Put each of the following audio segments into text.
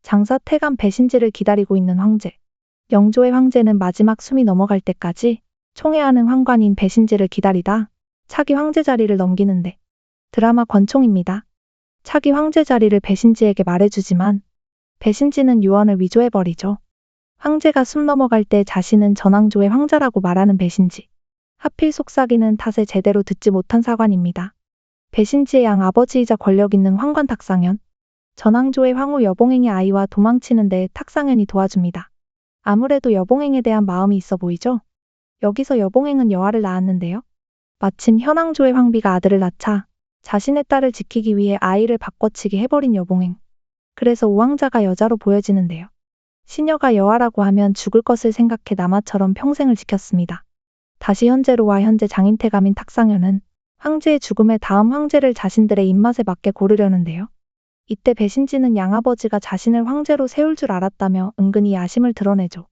장사 태간 배신지를 기다리고 있는 황제. 영조의 황제는 마지막 숨이 넘어갈 때까지 총애하는 황관인 배신지를 기다리다 차기 황제 자리를 넘기는데 드라마 권총입니다. 차기 황제 자리를 배신지에게 말해주지만 배신지는 유언을 위조해버리죠. 황제가 숨 넘어갈 때 자신은 전왕조의 황자라고 말하는 배신지. 하필 속삭이는 탓에 제대로 듣지 못한 사관입니다. 배신지의 양 아버지이자 권력 있는 황관 탁상현. 전왕조의 황후 여봉행의 아이와 도망치는데 탁상현이 도와줍니다. 아무래도 여봉행에 대한 마음이 있어 보이죠? 여기서 여봉행은 여아를 낳았는데요. 마침 현왕조의 황비가 아들을 낳자 자신의 딸을 지키기 위해 아이를 바꿔치기 해버린 여봉행. 그래서 오왕자가 여자로 보여지는데요. 시녀가 여아라고 하면 죽을 것을 생각해 남아처럼 평생을 지켰습니다. 다시 현재로 와 현재 장인태감인 탁상현은 황제의 죽음에 다음 황제를 자신들의 입맛에 맞게 고르려는데요. 이때 배신지는 양아버지가 자신을 황제로 세울 줄 알았다며 은근히 야심을 드러내죠.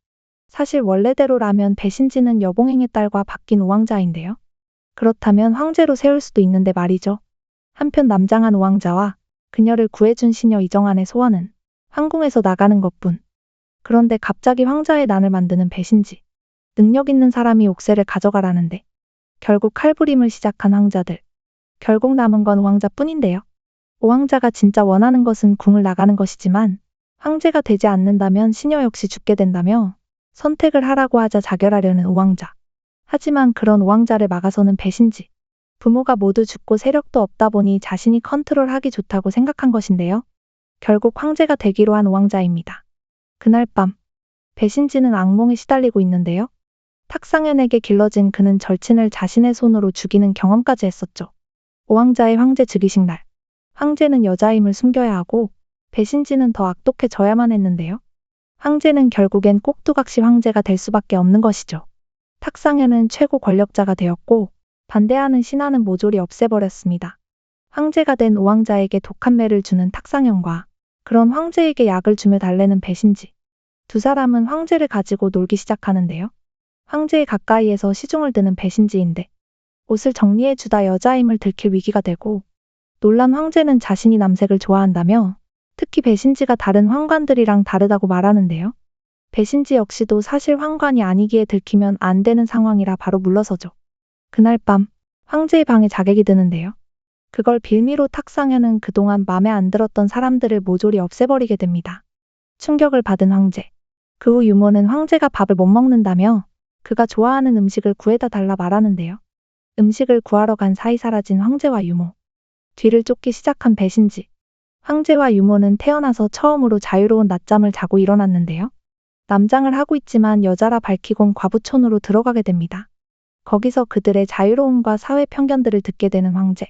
사실 원래대로라면 배신지는 여봉행의 딸과 바뀐 오왕자인데요. 그렇다면 황제로 세울 수도 있는데 말이죠. 한편 남장한 오왕자와 그녀를 구해준 시녀 이정한의 소원은 황궁에서 나가는 것뿐. 그런데 갑자기 황자의 난을 만드는 배신지. 능력 있는 사람이 옥새를 가져가라는데 결국 칼부림을 시작한 황자들. 결국 남은 건 오왕자뿐인데요. 오왕자가 진짜 원하는 것은 궁을 나가는 것이지만 황제가 되지 않는다면 시녀 역시 죽게 된다며 선택을 하라고 하자 자결하려는 오왕자. 하지만 그런 오왕자를 막아서는 배신지. 부모가 모두 죽고 세력도 없다 보니 자신이 컨트롤하기 좋다고 생각한 것인데요. 결국 황제가 되기로 한 오왕자입니다. 그날 밤 배신지는 악몽에 시달리고 있는데요. 탁상현에게 길러진 그는 절친을 자신의 손으로 죽이는 경험까지 했었죠. 오왕자의 황제 즉위식 날. 황제는 여자임을 숨겨야 하고 배신지는 더 악독해져야만 했는데요. 황제는 결국엔 꼭두각시 황제가 될 수밖에 없는 것이죠. 탁상현은 최고 권력자가 되었고 반대하는 신하는 모조리 없애버렸습니다. 황제가 된 오왕자에게 독한 매를 주는 탁상현과 그런 황제에게 약을 주며 달래는 배신지. 두 사람은 황제를 가지고 놀기 시작하는데요. 황제의 가까이에서 시중을 드는 배신지인데 옷을 정리해주다 여자임을 들킬 위기가 되고 놀란 황제는 자신이 남색을 좋아한다며 특히 배신지가 다른 황관들이랑 다르다고 말하는데요. 배신지 역시도 사실 황관이 아니기에 들키면 안 되는 상황이라 바로 물러서죠. 그날 밤 황제의 방에 자객이 드는데요. 그걸 빌미로 탁상현은 그동안 맘에 안 들었던 사람들을 모조리 없애버리게 됩니다. 충격을 받은 황제. 그 후 유모는 황제가 밥을 못 먹는다며 그가 좋아하는 음식을 구해다 달라 말하는데요. 음식을 구하러 간 사이 사라진 황제와 유모. 뒤를 쫓기 시작한 배신지. 황제와 유모는 태어나서 처음으로 자유로운 낮잠을 자고 일어났는데요. 남장을 하고 있지만 여자라 밝히곤 과부촌으로 들어가게 됩니다. 거기서 그들의 자유로움과 사회 편견들을 듣게 되는 황제.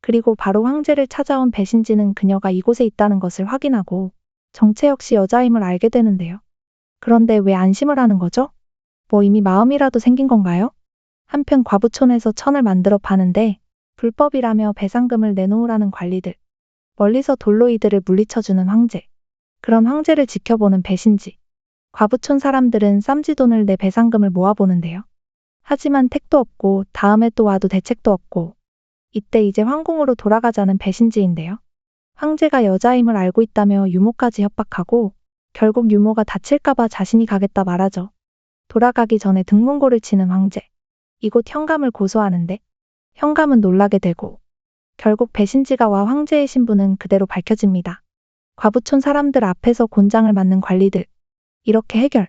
그리고 바로 황제를 찾아온 배신지는 그녀가 이곳에 있다는 것을 확인하고 정체 역시 여자임을 알게 되는데요. 그런데 왜 안심을 하는 거죠? 뭐 이미 마음이라도 생긴 건가요? 한편 과부촌에서 천을 만들어 파는데 불법이라며 배상금을 내놓으라는 관리들. 멀리서 돌로 이들을 물리쳐주는 황제. 그런 황제를 지켜보는 배신지. 과부촌 사람들은 쌈지돈을 내 배상금을 모아보는데요. 하지만 택도 없고 다음에 또 와도 대책도 없고 이때 이제 황궁으로 돌아가자는 배신지인데요. 황제가 여자임을 알고 있다며 유모까지 협박하고 결국 유모가 다칠까봐 자신이 가겠다 말하죠. 돌아가기 전에 등문고를 치는 황제. 이곳 현감을 고소하는데 현감은 놀라게 되고 결국 배신지가 와 황제의 신분은 그대로 밝혀집니다. 과부촌 사람들 앞에서 곤장을 맞는 관리들. 이렇게 해결.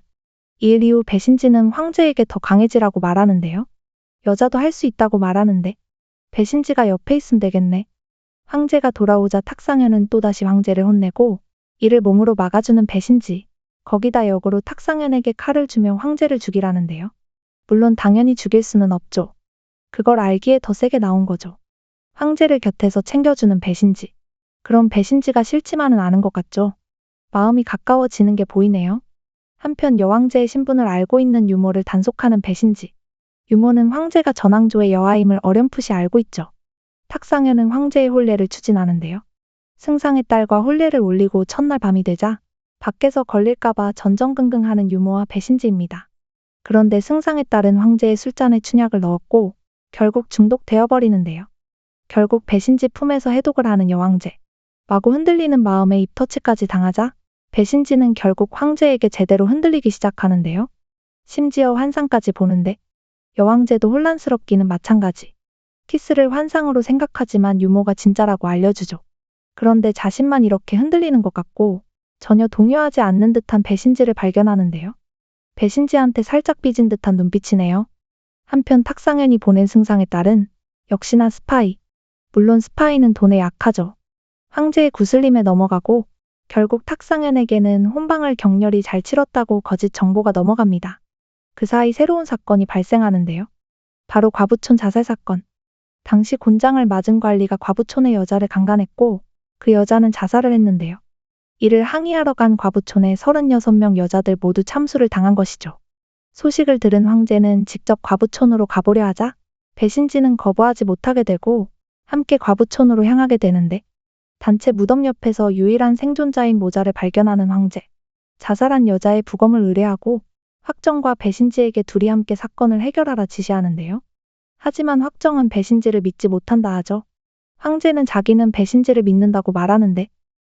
이 일 이후 배신지는 황제에게 더 강해지라고 말하는데요. 여자도 할 수 있다고 말하는데 배신지가 옆에 있으면 되겠네. 황제가 돌아오자 탁상현은 또다시 황제를 혼내고 이를 몸으로 막아주는 배신지. 거기다 역으로 탁상현에게 칼을 주며 황제를 죽이라는데요. 물론 당연히 죽일 수는 없죠. 그걸 알기에 더 세게 나온 거죠. 황제를 곁에서 챙겨주는 배신지. 그럼 배신지가 싫지만은 않은 것 같죠. 마음이 가까워지는 게 보이네요. 한편 여왕제의 신분을 알고 있는 유모를 단속하는 배신지. 유모는 황제가 전왕조의 여아임을 어렴풋이 알고 있죠. 탁상현은 황제의 혼례를 추진하는데요. 승상의 딸과 혼례를 올리고 첫날 밤이 되자 밖에서 걸릴까봐 전전긍긍하는 유모와 배신지입니다. 그런데 승상의 딸은 황제의 술잔에 춘약을 넣었고 결국 중독되어 버리는데요. 결국 배신지 품에서 해독을 하는 여왕제. 마구 흔들리는 마음에 입터치까지 당하자 배신지는 결국 황제에게 제대로 흔들리기 시작하는데요. 심지어 환상까지 보는데 여왕제도 혼란스럽기는 마찬가지. 키스를 환상으로 생각하지만 유모가 진짜라고 알려주죠. 그런데 자신만 이렇게 흔들리는 것 같고 전혀 동요하지 않는 듯한 배신지를 발견하는데요. 배신지한테 살짝 삐진 듯한 눈빛이네요. 한편 탁상현이 보낸 승상의 딸은 역시나 스파이. 물론 스파이는 돈에 약하죠. 황제의 구슬림에 넘어가고 결국 탁상현에게는 혼방을 격렬히 잘 치렀다고 거짓 정보가 넘어갑니다. 그 사이 새로운 사건이 발생하는데요. 바로 과부촌 자살 사건. 당시 곤장을 맞은 관리가 과부촌의 여자를 강간했고 그 여자는 자살을 했는데요. 이를 항의하러 간 과부촌의 36명 여자들 모두 참수를 당한 것이죠. 소식을 들은 황제는 직접 과부촌으로 가보려 하자 배신지는 거부하지 못하게 되고 함께 과부촌으로 향하게 되는데 단체 무덤 옆에서 유일한 생존자인 모자를 발견하는 황제. 자살한 여자의 부검을 의뢰하고 확정과 배신지에게 둘이 함께 사건을 해결하라 지시하는데요. 하지만 확정은 배신지를 믿지 못한다 하죠. 황제는 자기는 배신지를 믿는다고 말하는데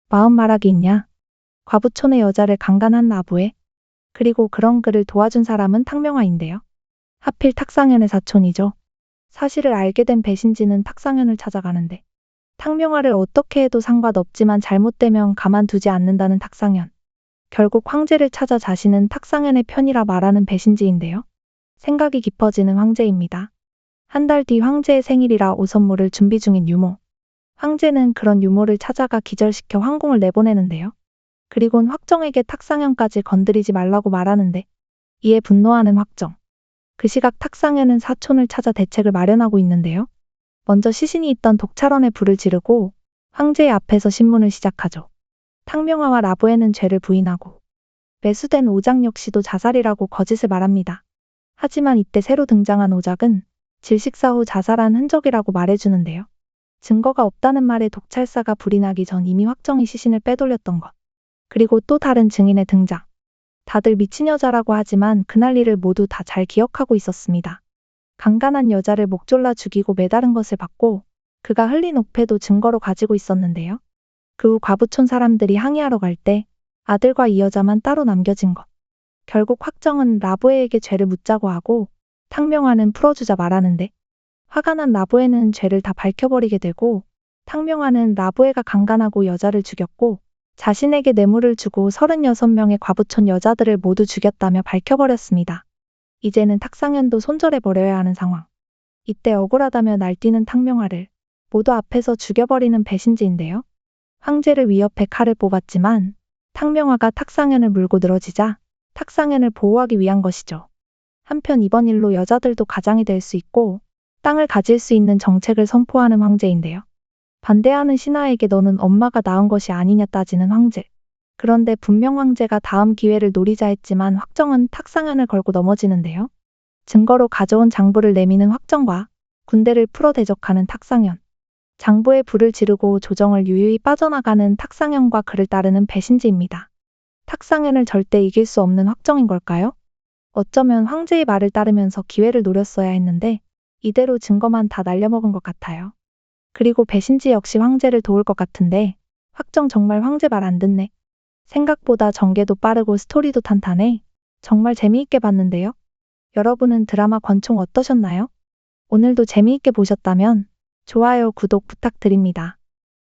마음 말하기 있냐. 과부촌의 여자를 강간한 나부에 그리고 그런 그를 도와준 사람은 탁명화인데요. 하필 탁상현의 사촌이죠. 사실을 알게 된 배신지는 탁상현을 찾아가는데 탁명화를 어떻게 해도 상관없지만 잘못되면 가만두지 않는다는 탁상현. 결국 황제를 찾아 자신은 탁상현의 편이라 말하는 배신지인데요. 생각이 깊어지는 황제입니다. 한 달 뒤 황제의 생일이라 옷 선물을 준비 중인 유모. 황제는 그런 유모를 찾아가 기절시켜 황궁을 내보내는데요. 그리곤 확정에게 탁상현까지 건드리지 말라고 말하는데 이에 분노하는 확정. 그 시각 탁상현은 사촌을 찾아 대책을 마련하고 있는데요. 먼저 시신이 있던 독찰원에 불을 지르고 황제의 앞에서 신문을 시작하죠. 탁명화와 라보에는 죄를 부인하고 매수된 오작 역시도 자살이라고 거짓을 말합니다. 하지만 이때 새로 등장한 오작은 질식사 후 자살한 흔적이라고 말해주는데요. 증거가 없다는 말에 독찰사가 불이 나기 전 이미 확정이 시신을 빼돌렸던 것. 그리고 또 다른 증인의 등장. 다들 미친 여자라고 하지만 그날 일을 모두 다 잘 기억하고 있었습니다. 강간한 여자를 목 졸라 죽이고 매다른 것을 봤고 그가 흘린 옥패도 증거로 가지고 있었는데요. 그 후 과부촌 사람들이 항의하러 갈 때 아들과 이 여자만 따로 남겨진 것. 결국 확정은 라보에에게 죄를 묻자고 하고 탁명화는 풀어주자 말하는데 화가 난 라보에는 죄를 다 밝혀버리게 되고 탁명화는 라보에가 강간하고 여자를 죽였고 자신에게 뇌물을 주고 36명의 과부촌 여자들을 모두 죽였다며 밝혀버렸습니다. 이제는 탁상현도 손절해버려야 하는 상황. 이때 억울하다며 날뛰는 탁명화를 모두 앞에서 죽여버리는 배신지인데요. 황제를 위협해 칼을 뽑았지만 탁명화가 탁상현을 물고 늘어지자 탁상현을 보호하기 위한 것이죠. 한편 이번 일로 여자들도 가장이 될 수 있고 땅을 가질 수 있는 정책을 선포하는 황제인데요. 반대하는 신하에게 너는 엄마가 낳은 것이 아니냐 따지는 황제. 그런데 분명 황제가 다음 기회를 노리자 했지만 확정은 탁상현을 걸고 넘어지는데요. 증거로 가져온 장부를 내미는 확정과 군대를 풀어 대적하는 탁상현. 장부에 불을 지르고 조정을 유유히 빠져나가는 탁상현과 그를 따르는 배신지입니다. 탁상현을 절대 이길 수 없는 확정인 걸까요? 어쩌면 황제의 말을 따르면서 기회를 노렸어야 했는데 이대로 증거만 다 날려먹은 것 같아요. 그리고 배신지 역시 황제를 도울 것 같은데 확정 정말 황제 말 안 듣네. 생각보다 전개도 빠르고 스토리도 탄탄해. 정말 재미있게 봤는데요. 여러분은 드라마 권총 어떠셨나요? 오늘도 재미있게 보셨다면 좋아요, 구독 부탁드립니다.